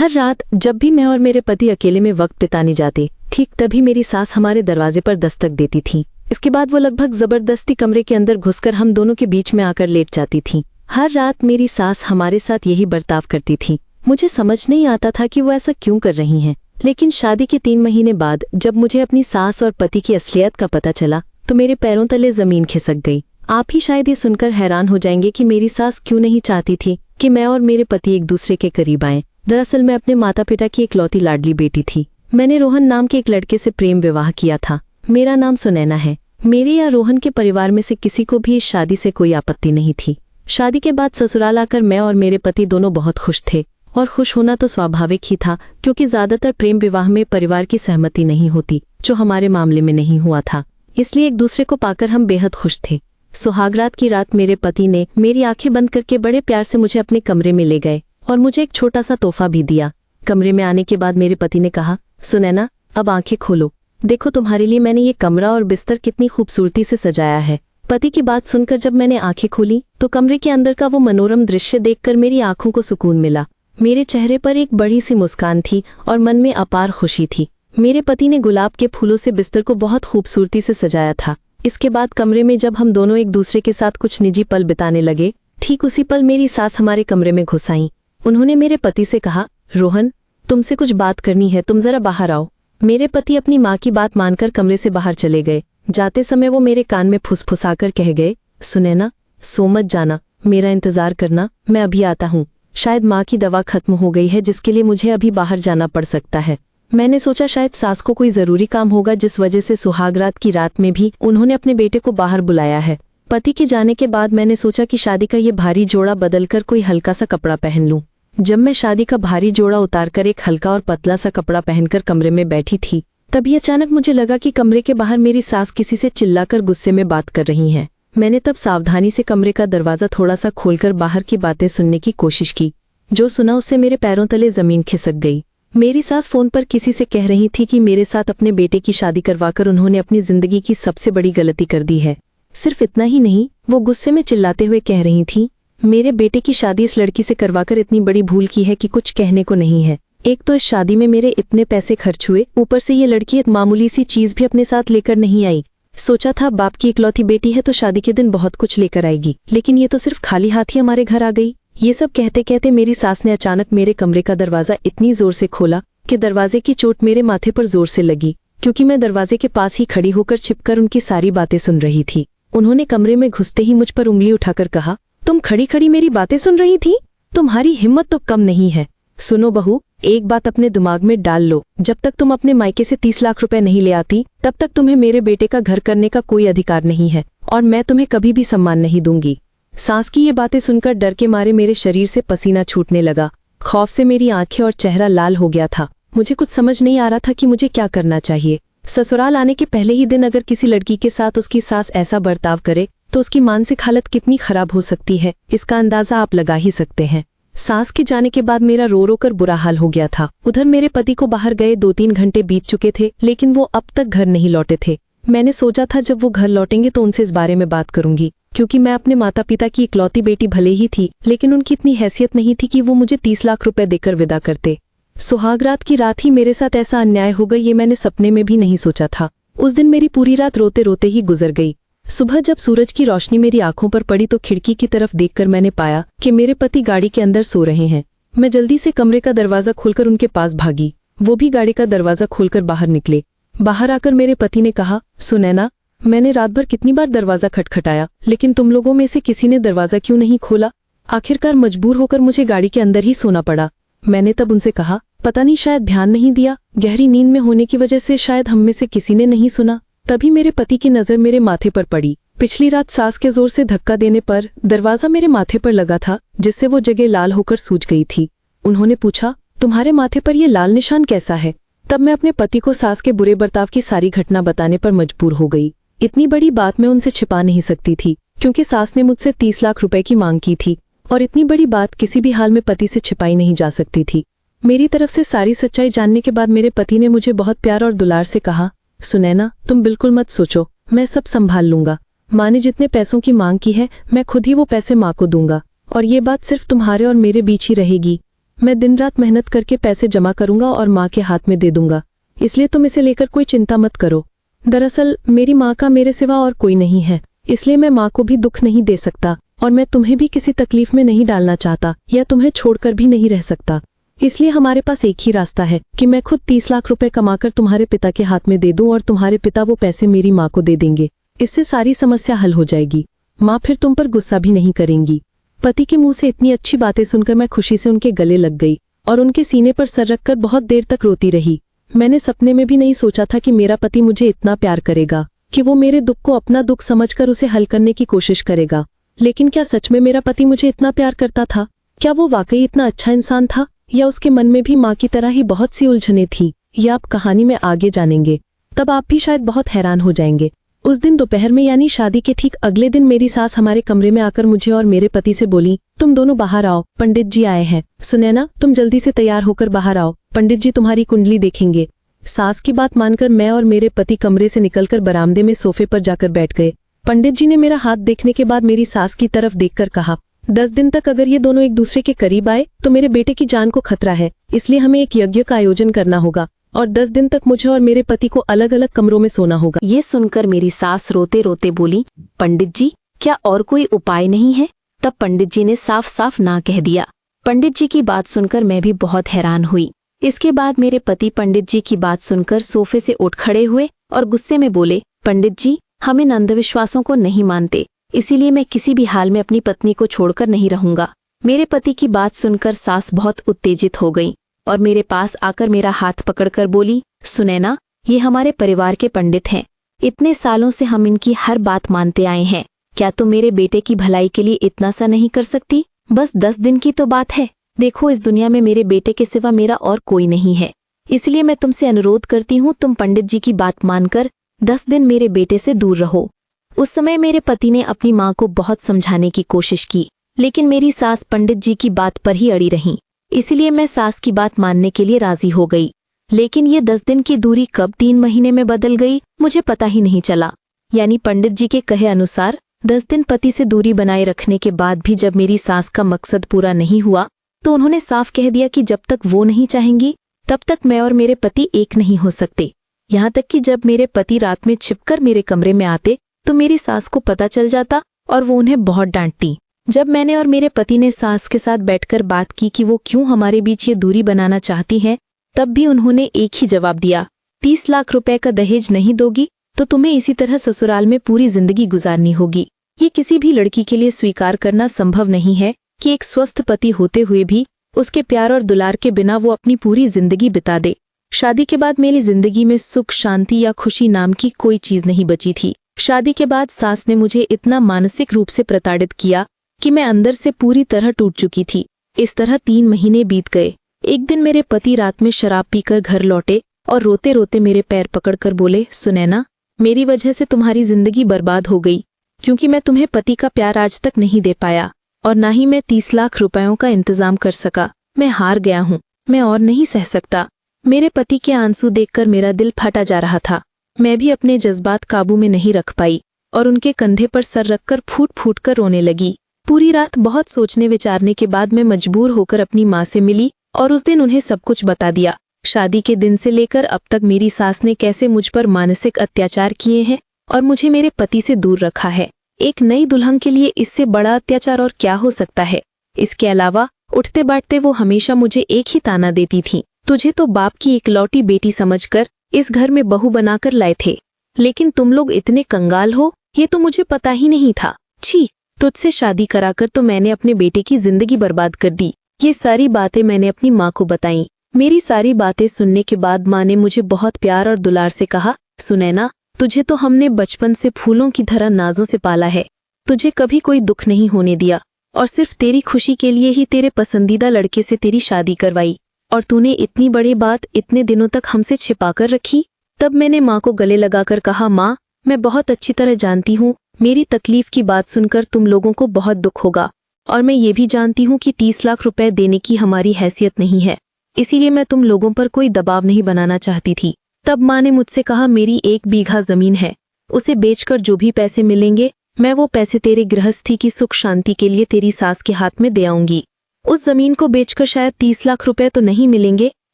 हर रात जब भी मैं और मेरे पति अकेले में वक्त बिताने जाते, ठीक तभी मेरी सास हमारे दरवाजे पर दस्तक देती थी। इसके बाद वो लगभग जबरदस्ती कमरे के अंदर घुसकर हम दोनों के बीच में आकर लेट जाती थी। हर रात मेरी सास हमारे साथ यही बर्ताव करती थी। मुझे समझ नहीं आता था कि वो ऐसा क्यों कर रही हैं, लेकिन शादी के 3 महीने बाद जब मुझे अपनी सास और पति की असलियत का पता चला तो मेरे पैरों तले जमीन खिसक गई। आप ही शायद ये सुनकर हैरान हो जाएंगे कि मेरी सास क्यों नहीं चाहती थी कि मैं और मेरे पति एक दूसरे के करीब आएं। दरअसल मैं अपने माता पिता की इकलौती लाडली बेटी थी। मैंने रोहन नाम के एक लड़के से प्रेम विवाह किया था। मेरा नाम सुनैना है। मेरे या रोहन के परिवार में से किसी को भी इस शादी से कोई आपत्ति नहीं थी। शादी के बाद ससुराल आकर मैं और मेरे पति दोनों बहुत खुश थे, और खुश होना तो स्वाभाविक ही था, क्योंकि ज्यादातर प्रेम विवाह में परिवार की सहमति नहीं होती, जो हमारे मामले में नहीं हुआ था। इसलिए एक दूसरे को पाकर हम बेहद खुश थे। सुहागरात की रात मेरे पति ने मेरी आंखें बंद करके बड़े प्यार से मुझे अपने कमरे में ले गए और मुझे एक छोटा सा तोहफा भी दिया। कमरे में आने के बाद मेरे पति ने कहा, सुनैना, अब आंखें खोलो, देखो तुम्हारे लिए मैंने ये कमरा और बिस्तर कितनी खूबसूरती से सजाया है। पति की बात सुनकर जब मैंने आंखें खोली तो कमरे के अंदर का वो मनोरम दृश्य देखकर मेरी आंखों को सुकून मिला। मेरे चेहरे पर एक बड़ी सी मुस्कान थी और मन में अपार खुशी थी। मेरे पति ने गुलाब के फूलों से बिस्तर को बहुत खूबसूरती से सजाया था। इसके बाद कमरे में जब हम दोनों एक दूसरे के साथ कुछ निजी पल बिताने लगे, ठीक उसी पल मेरी सास हमारे कमरे में घुस आईं। उन्होंने मेरे पति से कहा, रोहन, तुमसे कुछ बात करनी है, तुम जरा बाहर आओ। मेरे पति अपनी माँ की बात मानकर कमरे से बाहर चले गए। जाते समय वो मेरे कान में फुसफुसाकर कह गए, सुनैना, सो मत जाना, मेरा इंतजार करना, मैं अभी आता हूँ। शायद माँ की दवा खत्म हो गई है, जिसके लिए मुझे अभी बाहर जाना पड़ सकता है। मैंने सोचा शायद सास को कोई जरूरी काम होगा, जिस वजह से सुहागरात की रात में भी उन्होंने अपने बेटे को बाहर बुलाया है। पति के जाने के बाद मैंने सोचा कि शादी का ये भारी जोड़ा बदलकर कोई हल्का सा कपड़ा पहन लूं। जब मैं शादी का भारी जोड़ा उतारकर एक हल्का और पतला सा कपड़ा पहनकर कमरे में बैठी थी, तभी अचानक मुझे लगा कि कमरे के बाहर मेरी सास किसी से चिल्लाकर गुस्से में बात कर रही हैं। मैंने तब सावधानी से कमरे का दरवाजा थोड़ा सा खोलकर बाहर की बातें सुनने की कोशिश की। जो सुना उससे मेरे पैरों तले जमीन खिसक गई। मेरी सास फोन पर किसी से कह रही थी कि मेरे साथ अपने बेटे की शादी करवाकर उन्होंने अपनी जिंदगी की सबसे बड़ी गलती कर दी है। सिर्फ इतना ही नहीं, वो गुस्से में चिल्लाते हुए कह रही थी, मेरे बेटे की शादी इस लड़की से करवाकर इतनी बड़ी भूल की है कि कुछ कहने को नहीं है। एक तो इस शादी में मेरे इतने पैसे खर्च हुए, ऊपर से ये लड़की एक मामूली सी चीज भी अपने साथ लेकर नहीं आई। सोचा था बाप की इकलौती बेटी है तो शादी के दिन बहुत कुछ लेकर आएगी, लेकिन ये तो सिर्फ खाली हाथ ही हमारे घर आ गई। ये सब कहते कहते मेरी सास ने अचानक मेरे कमरे का दरवाजा इतनी जोर से खोला कि दरवाजे की चोट मेरे माथे पर जोर से लगी, क्योंकि मैं दरवाजे के पास ही खड़ी होकर छिपकर उनकी सारी बातें सुन रही थी। उन्होंने कमरे में घुसते ही मुझ पर उंगली उठाकर कहा, तुम खड़ी खड़ी मेरी बातें सुन रही थी? तुम्हारी हिम्मत तो कम नहीं है। सुनो बहू, एक बात अपने दिमाग में डाल लो, जब तक तुम अपने मायके से 30 लाख रुपए नहीं ले आती, तब तक तुम्हें मेरे बेटे का घर करने का कोई अधिकार नहीं है, और मैं तुम्हें कभी भी सम्मान नहीं दूंगी। सास की ये बातें सुनकर डर के मारे मेरे शरीर से पसीना छूटने लगा। खौफ से मेरी आंखें और चेहरा लाल हो गया था। मुझे कुछ समझ नहीं आ रहा था कि मुझे क्या करना चाहिए। ससुराल आने के पहले ही दिन अगर किसी लड़की के साथ उसकी सास ऐसा बर्ताव करे तो उसकी मानसिक हालत कितनी खराब हो सकती है, इसका अंदाजा आप लगा ही सकते हैं। सास के जाने के बाद मेरा रो रो कर बुरा हाल हो गया था। उधर मेरे पति को बाहर गए 2-3 घंटे बीत चुके थे, लेकिन वो अब तक घर नहीं लौटे थे। मैंने सोचा था जब वो घर लौटेंगे तो उनसे इस बारे में बात करूंगी, क्योंकि मैं अपने माता पिता की इकलौती बेटी भले ही थी, लेकिन उनकी इतनी हैसियत नहीं थी कि वो मुझे 30 लाख रुपए देकर विदा करते। सुहागरात की रात ही मेरे साथ ऐसा अन्याय हो गई, ये मैंने सपने में भी नहीं सोचा था। उस दिन मेरी पूरी रात रोते रोते ही गुजर गई। सुबह जब सूरज की रोशनी मेरी आंखों पर पड़ी तो खिड़की की तरफ देखकर मैंने पाया कि मेरे पति गाड़ी के अंदर सो रहे हैं। मैं जल्दी से कमरे का दरवाजा खोलकर उनके पास भागी। वो भी गाड़ी का दरवाजा खोलकर बाहर निकले। बाहर आकर मेरे पति ने कहा, सुनैना, मैंने रात भर कितनी बार दरवाजा खटखटाया, लेकिन तुम लोगों में से किसी ने दरवाजा क्यों नहीं खोला? आखिरकार मजबूर होकर मुझे गाड़ी के अंदर ही सोना पड़ा। मैंने तब उनसे कहा, पता नहीं, शायद ध्यान नहीं दिया, गहरी नींद में होने की वजह से शायद हम में से किसी ने नहीं सुना। तभी मेरे पति की नजर मेरे माथे पर पड़ी। पिछली रात सास के जोर से धक्का देने पर दरवाजा मेरे माथे पर लगा था, जिससे वो जगह लाल होकर सूज गई थी। उन्होंने पूछा, तुम्हारे माथे पर यह लाल निशान कैसा है? तब मैं अपने पति को सास के बुरे बर्ताव की सारी घटना बताने पर मजबूर हो गई। इतनी बड़ी बात मैं उनसे छिपा नहीं सकती थी, क्योंकि सास ने मुझसे 30 लाख रुपए की मांग की थी, और इतनी बड़ी बात किसी भी हाल में पति से छिपाई नहीं जा सकती थी। मेरी तरफ से सारी सच्चाई जानने के बाद मेरे पति ने मुझे बहुत प्यार और दुलार से कहा, सुनैना, तुम बिल्कुल मत सोचो, मैं सब संभाल लूंगा। माँ ने जितने पैसों की मांग की है, मैं खुद ही वो पैसे माँ को दूंगा, और ये बात सिर्फ तुम्हारे और मेरे बीच ही रहेगी। मैं दिन रात मेहनत करके पैसे जमा करूंगा और माँ के हाथ में दे दूंगा, इसलिए तुम इसे लेकर कोई चिंता मत करो। दरअसल मेरी माँ का मेरे सिवा और कोई नहीं है, इसलिए मैं माँ को भी दुख नहीं दे सकता और मैं तुम्हें भी किसी तकलीफ में नहीं डालना चाहता या तुम्हें छोड़कर भी नहीं रह सकता। इसलिए हमारे पास एक ही रास्ता है कि मैं खुद 30 लाख रुपए कमाकर तुम्हारे पिता के हाथ में दे दूं और तुम्हारे पिता वो पैसे मेरी माँ को दे देंगे। इससे सारी समस्या हल हो जाएगी। माँ फिर तुम पर गुस्सा भी नहीं करेंगी। पति के मुंह से इतनी अच्छी बातें सुनकर मैं खुशी से उनके गले लग गई और उनके सीने पर सर रखकर बहुत देर तक रोती रही। मैंने सपने में भी नहीं सोचा था कि मेरा पति मुझे इतना प्यार करेगा, कि वो मेरे दुख को अपना दुख समझकर उसे हल करने की कोशिश करेगा। लेकिन क्या सच में मेरा पति मुझे इतना प्यार करता था? क्या वो वाकई इतना अच्छा इंसान था, या उसके मन में भी माँ की तरह ही बहुत सी उलझनें थी? यह आप कहानी में आगे जानेंगे, तब आप भी शायद बहुत हैरान हो जाएंगे। उस दिन दोपहर में यानी शादी के ठीक अगले दिन मेरी सास हमारे कमरे में आकर मुझे और मेरे पति से बोली, तुम दोनों बाहर आओ, पंडित जी आए हैं। सुनैना, तुम जल्दी से तैयार होकर बाहर आओ, पंडित जी तुम्हारी कुंडली देखेंगे। सास की बात मानकर मैं और मेरे पति कमरे से निकलकर बरामदे में सोफे पर जाकर बैठ गए। पंडित जी ने मेरा हाथ देखने के बाद मेरी सास की तरफ देखकर कहा, 10 दिन तक अगर ये दोनों एक दूसरे के करीब आए तो मेरे बेटे की जान को खतरा है, इसलिए हमें एक यज्ञ का आयोजन करना होगा और 10 दिन तक मुझे और मेरे पति को अलग अलग कमरों में सोना होगा। ये सुनकर मेरी सास रोते रोते बोली, पंडित जी क्या और कोई उपाय नहीं है? तब पंडित जी ने साफ साफ ना कह दिया। पंडित जी की बात सुनकर मैं भी बहुत हैरान हुई। इसके बाद मेरे पति पंडित जी की बात सुनकर सोफे से उठ खड़े हुए और गुस्से में बोले, पंडित जी हम इन अंधविश्वासों को नहीं मानते, इसीलिए मैं किसी भी हाल में अपनी पत्नी को छोड़कर नहीं रहूंगा। मेरे पति की बात सुनकर सास बहुत उत्तेजित हो गई और मेरे पास आकर मेरा हाथ पकड़कर बोली, सुनैना ये हमारे परिवार के पंडित हैं, इतने सालों से हम इनकी हर बात मानते आए हैं, क्या तुम मेरे बेटे की भलाई के लिए इतना सा नहीं कर सकती? बस 10 दिन की तो बात है, देखो इस दुनिया में मेरे बेटे के सिवा मेरा और कोई नहीं है, इसलिए मैं तुमसे अनुरोध करती हूँ तुम पंडित जी की बात मानकर 10 दिन मेरे बेटे से दूर रहो। उस समय मेरे पति ने अपनी माँ को बहुत समझाने की कोशिश की, लेकिन मेरी सास पंडित जी की बात पर ही अड़ी रहीं, इसलिए मैं सास की बात मानने के लिए राजी हो गई। लेकिन ये 10 दिन की दूरी कब 3 महीने में बदल गई मुझे पता ही नहीं चला। यानी पंडित जी के कहे अनुसार 10 दिन पति से दूरी बनाए रखने के बाद भी जब मेरी सास का मकसद पूरा नहीं हुआ तो उन्होंने साफ कह दिया कि जब तक वो नहीं चाहेंगी तब तक मैं और मेरे पति एक नहीं हो सकते। यहाँ तक कि जब मेरे पति रात में छिपकर मेरे कमरे में आते तो मेरी सास को पता चल जाता और वो उन्हें बहुत डांटती। जब मैंने और मेरे पति ने सास के साथ बैठकर बात की कि वो क्यों हमारे बीच ये दूरी बनाना चाहती हैं, तब भी उन्होंने एक ही जवाब दिया, 30 लाख रुपए का दहेज नहीं दोगी तो तुम्हें इसी तरह ससुराल में पूरी जिंदगी गुजारनी होगी। ये किसी भी लड़की के लिए स्वीकार करना संभव नहीं है कि एक स्वस्थ पति होते हुए भी उसके प्यार और दुलार के बिना वो अपनी पूरी जिंदगी बिता दे। शादी के बाद मेरी जिंदगी में सुख, शांति या खुशी नाम की कोई चीज नहीं बची थी। शादी के बाद सास ने मुझे इतना मानसिक रूप से प्रताड़ित किया कि मैं अंदर से पूरी तरह टूट चुकी थी। इस तरह 3 महीने बीत गए। एक दिन मेरे पति रात में शराब पीकर घर लौटे और रोते रोते मेरे पैर पकड़कर बोले, सुनैना मेरी वजह से तुम्हारी जिंदगी बर्बाद हो गई, क्योंकि मैं तुम्हें पति का प्यार आज तक नहीं दे पाया और ना ही मैं 30 लाख रुपयों का इंतजाम कर सका। मैं हार गया हूँ, मैं और नहीं सह सकता। मेरे पति के आंसू देखकर मेरा दिल फटा जा रहा था। मैं भी अपने जज्बात काबू में नहीं रख पाई और उनके कंधे पर सर रखकर फूट फूट कर रोने लगी। पूरी रात बहुत सोचने विचारने के बाद मैं मजबूर होकर अपनी माँ से मिली और उस दिन उन्हें सब कुछ बता दिया। शादी के दिन से लेकर अब तक मेरी सास ने कैसे मुझ पर मानसिक अत्याचार किए हैं और मुझे मेरे पति से दूर रखा है। एक नई दुल्हन के लिए इससे बड़ा अत्याचार और क्या हो सकता है। इसके अलावा उठते बैठते वो हमेशा मुझे एक ही ताना देती थी, तुझे तो बाप की इकलौती बेटी समझकर इस घर में बहू बनाकर लाए थे, लेकिन तुम लोग इतने कंगाल हो ये तो मुझे पता ही नहीं था। छी, तुझसे शादी कराकर तो मैंने अपने बेटे की जिंदगी बर्बाद कर दी। ये सारी बातें मैंने अपनी माँ को बताईं। मेरी सारी बातें सुनने के बाद माँ ने मुझे बहुत प्यार और दुलार से कहा, सुनैना तुझे तो हमने बचपन से फूलों की तरह नाजों से पाला है, तुझे कभी कोई दुख नहीं होने दिया और सिर्फ तेरी खुशी के लिए ही तेरे पसंदीदा लड़के से तेरी शादी करवाई, और तूने इतनी बड़ी बात इतने दिनों तक हमसे छिपाकर रखी। तब मैंने माँ को गले लगाकर कहा, माँ मैं बहुत अच्छी तरह जानती हूँ मेरी तकलीफ की बात सुनकर तुम लोगों को बहुत दुख होगा, और मैं ये भी जानती हूँ कि 30 लाख रुपए देने की हमारी हैसियत नहीं है, इसीलिए मैं तुम लोगों पर कोई दबाव नहीं बनाना चाहती थी। तब माँ ने मुझसे कहा, मेरी 1 बीघा जमीन है, उसे बेचकर जो भी पैसे मिलेंगे मैं वो पैसे तेरे गृहस्थी की सुख शांति के लिए तेरी सास के हाथ में दे आऊंगी। उस जमीन को बेचकर शायद 30 लाख रुपए तो नहीं मिलेंगे,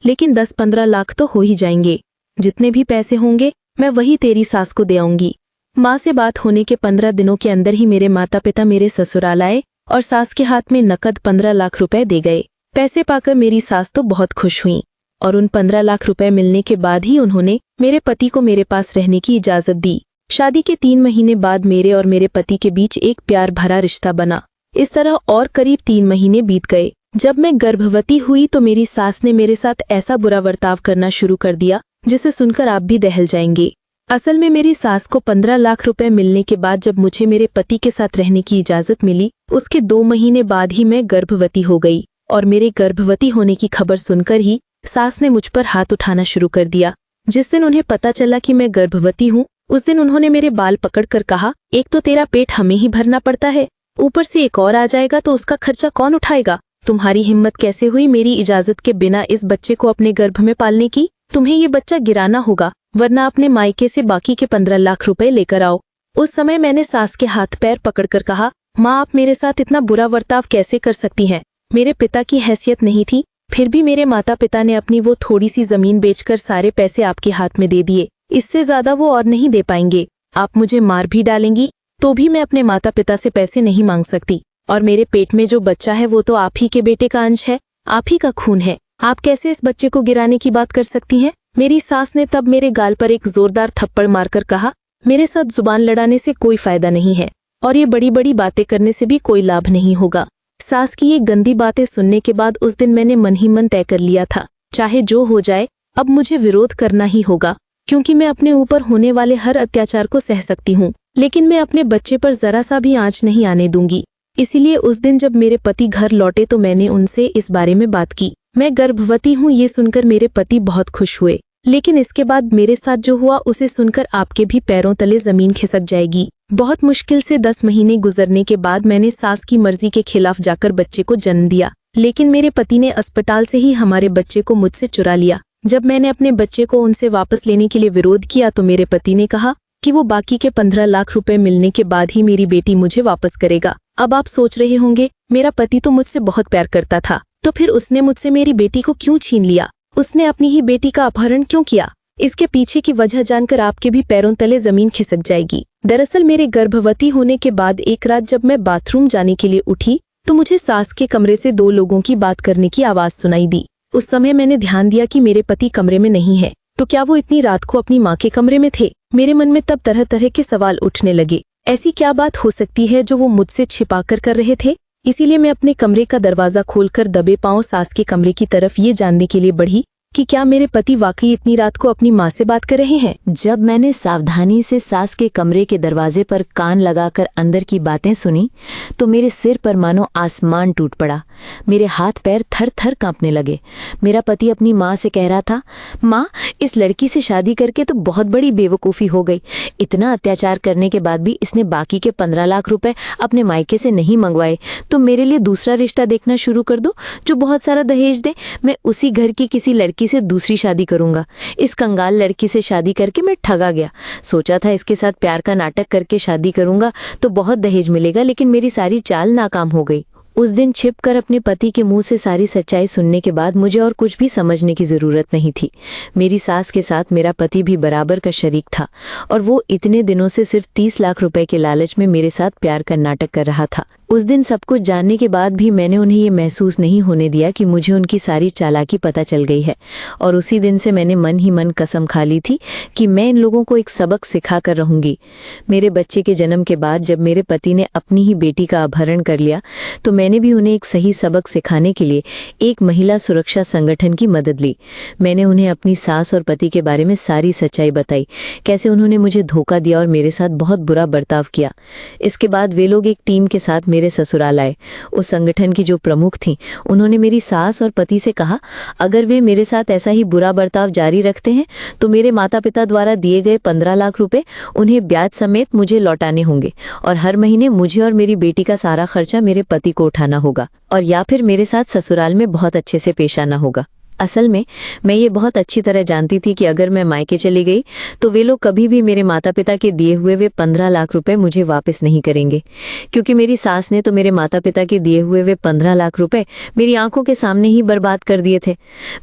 लेकिन 10-15 लाख तो हो ही जाएंगे। जितने भी पैसे होंगे मैं वही तेरी सास को दे आऊंगी। माँ से बात होने के 15 दिनों के अंदर ही मेरे माता पिता मेरे ससुराल आए और सास के हाथ में नकद 15 लाख रुपए दे गए। पैसे पाकर मेरी सास तो बहुत खुश हुई और उन 15 लाख रुपए मिलने के बाद ही उन्होंने मेरे पति को मेरे पास रहने की इजाजत दी। शादी के 3 महीने बाद मेरे और मेरे पति के बीच एक प्यार भरा रिश्ता बना। इस तरह और करीब 3 महीने बीत गए। जब मैं गर्भवती हुई तो मेरी सास ने मेरे साथ ऐसा बुरा बर्ताव करना शुरू कर दिया जिसे सुनकर आप भी दहल जाएंगे। असल में मेरी सास को 15 लाख रुपए मिलने के बाद जब मुझे मेरे पति के साथ रहने की इजाजत मिली, उसके 2 महीने बाद ही मैं गर्भवती हो गई और मेरे गर्भवती होने की खबर सुनकर ही सास ने मुझ पर हाथ उठाना शुरू कर दिया। जिस दिन उन्हें पता चला कि मैं गर्भवती हूँ, उस दिन उन्होंने मेरे बाल पकड़कर कहा, एक तो तेरा पेट हमें ही भरना पड़ता है, ऊपर से एक और आ जाएगा तो उसका खर्चा कौन उठाएगा? तुम्हारी हिम्मत कैसे हुई मेरी इजाजत के बिना इस बच्चे को अपने गर्भ में पालने की? तुम्हें ये बच्चा गिराना होगा, वरना अपने मायके से बाकी के 15 लाख रुपए लेकर आओ। उस समय मैंने सास के हाथ पैर पकड़कर कहा, माँ आप मेरे साथ इतना बुरा बर्ताव कैसे कर सकती हैं? मेरे पिता की हैसियत नहीं थी, फिर भी मेरे माता पिता ने अपनी वो थोड़ी सी जमीन बेचकर सारे पैसे आपके हाथ में दे दिए। इससे ज्यादा वो और नहीं दे पाएंगे। आप मुझे मार भी डालेंगी तो भी मैं अपने माता पिता से पैसे नहीं मांग सकती। और मेरे पेट में जो बच्चा है वो तो आप ही के बेटे का अंश है, आप ही का खून है। आप कैसे इस बच्चे को गिराने की बात कर सकती हैं? मेरी सास ने तब मेरे गाल पर एक जोरदार थप्पड़ मारकर कहा, मेरे साथ जुबान लड़ाने से कोई फायदा नहीं है और ये बड़ी बड़ी बातें करने से भी कोई लाभ नहीं होगा। सास की ये गंदी बातें सुनने के बाद उस दिन मैंने मन ही मन तय कर लिया था, चाहे जो हो जाए अब मुझे विरोध करना ही होगा, क्योंकि मैं अपने ऊपर होने वाले हर अत्याचार को सह सकती हूँ, लेकिन मैं अपने बच्चे पर जरा सा भी आंच नहीं आने दूंगी। इसीलिए उस दिन जब मेरे पति घर लौटे तो मैंने उनसे इस बारे में बात की। मैं गर्भवती हूँ ये सुनकर मेरे पति बहुत खुश हुए, लेकिन इसके बाद मेरे साथ जो हुआ उसे सुनकर आपके भी पैरों तले जमीन खिसक जाएगी। बहुत मुश्किल से 10 महीने गुजरने के बाद मैंने सास की मर्जी के खिलाफ जाकर बच्चे को जन्म दिया, लेकिन मेरे पति ने अस्पताल से ही हमारे बच्चे को मुझसे चुरा लिया। जब मैंने अपने बच्चे को उनसे वापस लेने के लिए विरोध किया तो मेरे पति ने कहा कि वो बाकी के 15 लाख रुपए मिलने के बाद ही मेरी बेटी मुझे वापस करेगा। अब आप सोच रहे होंगे, मेरा पति तो मुझसे बहुत प्यार करता था, तो फिर उसने मुझसे मेरी बेटी को क्यों छीन लिया? उसने अपनी ही बेटी का अपहरण क्यों किया? इसके पीछे की वजह जानकर आपके भी पैरों तले जमीन खिसक जाएगी। दरअसल मेरे गर्भवती होने के बाद एक रात जब मैं बाथरूम जाने के लिए उठी तो मुझे सास के कमरे से 2 लोगों की बात करने की आवाज सुनाई दी। उस समय मैंने ध्यान दिया कि मेरे पति कमरे में नहीं है, तो क्या वो इतनी रात को अपनी माँ के कमरे में थे? मेरे मन में तब तरह तरह के सवाल उठने लगे। ऐसी क्या बात हो सकती है जो वो मुझसे छिपाकर कर रहे थे? इसीलिए मैं अपने कमरे का दरवाजा खोलकर दबे पांव सास के कमरे की तरफ ये जानने के लिए बढ़ी कि क्या मेरे पति वाकई इतनी रात को अपनी माँ से बात कर रहे हैं। जब मैंने सावधानी से सास के कमरे के दरवाजे पर कान लगाकर अंदर की बातें सुनी तो मेरे सिर पर मानो आसमान टूट पड़ा। मेरे हाथ पैर थर थर कांपने लगे। मेरा पति अपनी माँ से कह रहा था, माँ इस लड़की से शादी करके तो बहुत बड़ी बेवकूफ़ी हो गई। इतना अत्याचार करने के बाद भी इसने बाकी के 15 लाख रुपए अपने मायके से नहीं मंगवाए, तो मेरे लिए दूसरा रिश्ता देखना शुरू कर दो जो बहुत सारा दहेज दे। मैं उसी घर की किसी लड़की से दूसरी शादी करूंगा। इस कंगाल लड़की से शादी करके मैं ठगा गया। सोचा था इसके साथ प्यार का नाटक करके शादी करूंगा तो बहुत दहेज मिलेगा, लेकिन मेरी सारी चाल नाकाम हो गई। उस दिन छिपकर अपने पति के मुंह से सारी सच्चाई सुनने के बाद मुझे और कुछ भी समझने की ज़रूरत नहीं थी। मेरी सास के साथ मेरा पति भी बराबर का शरीक था और वो इतने दिनों से सिर्फ 30 लाख रुपए के लालच में मेरे साथ प्यार का नाटक कर रहा था। उस दिन सब कुछ जानने के बाद भी मैंने उन्हें ये महसूस नहीं होने दिया कि मुझे उनकी सारी चालाकी पता चल गई है, और उसी दिन से मैंने मन ही मन कसम खा ली थी कि मैं इन लोगों को एक सबक सिखा कर रहूंगी। मेरे बच्चे के जन्म के बाद जब मेरे पति ने अपनी ही बेटी का अपहरण कर लिया तो मैंने भी उन्हें एक सही सबक सिखाने के लिए एक महिला सुरक्षा संगठन की मदद ली। मैंने उन्हें अपनी सास और पति के बारे में सारी सच्चाई बताई, कैसे उन्होंने मुझे धोखा दिया और मेरे साथ बहुत बुरा बर्ताव किया। इसके बाद वे लोग एक टीम के साथ मेरे ससुराल आए। उस संगठन की जो प्रमुख थीं, उन्होंने मेरी सास और पति से कहा, अगर वे मेरे साथ ऐसा ही बुरा बर्ताव जारी रखते हैं तो मेरे माता पिता द्वारा दिए गए 15 लाख रुपए उन्हें ब्याज समेत मुझे लौटाने होंगे और हर महीने मुझे और मेरी बेटी का सारा खर्चा मेरे पति को उठाना होगा, और या फिर मेरे साथ ससुराल में बहुत अच्छे से पेश आना होगा। असल में मैं ये बहुत अच्छी तरह जानती थी कि अगर मैं मायके चली गई तो वे लोग कभी भी मेरे माता पिता के दिए हुए वे 15 लाख रुपए मुझे वापस नहीं करेंगे, क्योंकि मेरी सास ने तो मेरे माता पिता के दिए हुए वे 15 लाख रुपए मेरी आंखों के सामने ही बर्बाद कर दिए थे।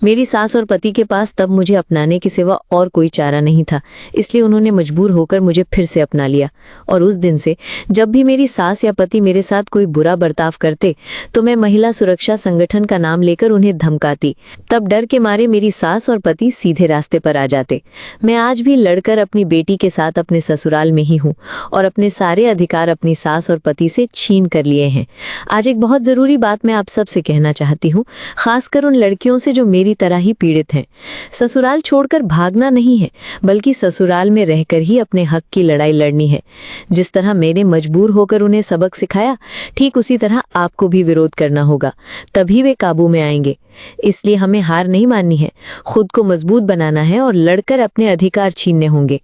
मेरी सास और पति के पास तब मुझे अपनाने के सिवा और कोई चारा नहीं था, इसलिए उन्होंने मजबूर होकर मुझे फिर से अपना लिया। और उस दिन से जब भी मेरी सास या पति मेरे साथ कोई बुरा बर्ताव करते तो मैं महिला सुरक्षा संगठन का नाम लेकर उन्हें धमकाती। तब डर के मारे मेरी सास और पति सीधे रास्ते पर आ जाते। मैं आज भी लड़कर अपनी बेटी के साथ अपने ससुराल में ही हूँ और अपने सारे अधिकार अपनी सास और पति से छीन कर लिए हैं। आज एक बहुत ज़रूरी बात मैं आप सबसे कहना चाहती हूँ, खासकर उन लड़कियों से जो मेरी तरह ही पीड़ित हैं। ससुराल छोड़कर भागना नहीं है, बल्कि ससुराल में रहकर ही अपने हक की लड़ाई लड़नी है। जिस तरह मैंने मजबूर होकर उन्हें सबक सिखाया, ठीक उसी तरह आपको भी विरोध करना होगा, तभी वे काबू में आएंगे। इसलिए हमें हार नहीं माननी है, खुद को मजबूत बनाना है और लड़कर अपने अधिकार छीनने होंगे।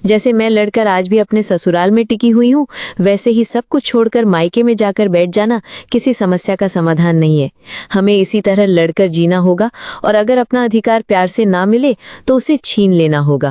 जैसे मैं लड़कर आज भी अपने ससुराल में टिकी हुई हूँ, वैसे ही सब कुछ छोड़कर मायके में जाकर बैठ जाना किसी समस्या का समाधान नहीं है। हमें इसी तरह लड़कर जीना होगा और अगर अपना अधिकार प्यार से ना मिले तो उसे छीन लेना होगा।